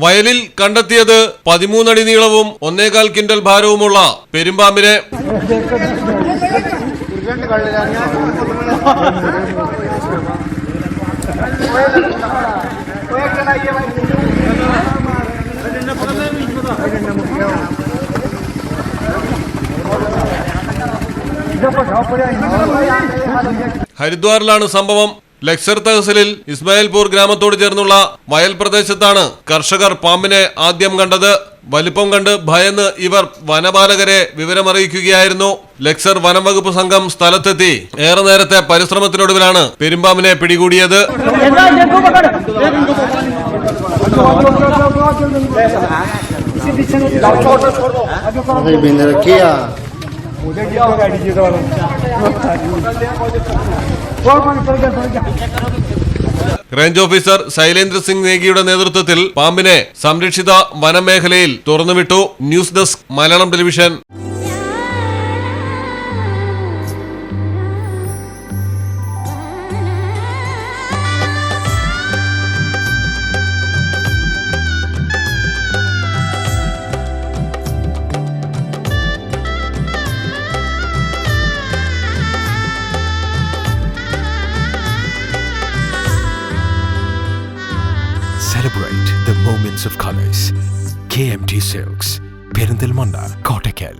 വയലിൽ കണ്ടെത്തിയത് 13 അടി നീളവും 1.25 ക്വിന്റൽ ഭാരവുമുള്ള പെരുമ്പാമ്പിനെ. ഹരിദ്വാറിലാണ് സംഭവം. ലക്സർ തഹസിലിൽ ഇസ്മായിൽപൂർ ഗ്രാമത്തോട് ചേർന്നുള്ള വയൽ പ്രദേശത്താണ് കർഷകർ പാമ്പിനെ ആദ്യം കണ്ടത്. വലിപ്പം കണ്ട് ഭയന്ന് ഇവർ വനപാലകരെ വിവരമറിയിക്കുകയായിരുന്നു. ലക്സർ വനം വകുപ്പ് സംഘം സ്ഥലത്തെത്തി ഏറെ നേരത്തെ പരിശ്രമത്തിനൊടുവിലാണ് പെരുമ്പാമ്പിനെ പിടികൂടിയത്. റേഞ്ച് ഓഫീസർ ശൈലേന്ദ്ര സിംഗ് നേഗിയുടെ നേതൃത്വത്തിൽ പാമ്പിനെ സംരക്ഷിത വനമേഖലയിൽ തുറന്നുവിട്ടു. News desk Malayalam television. Celebrate the moments of colors. KMT Silks, Perindalmanda, Kottakkal.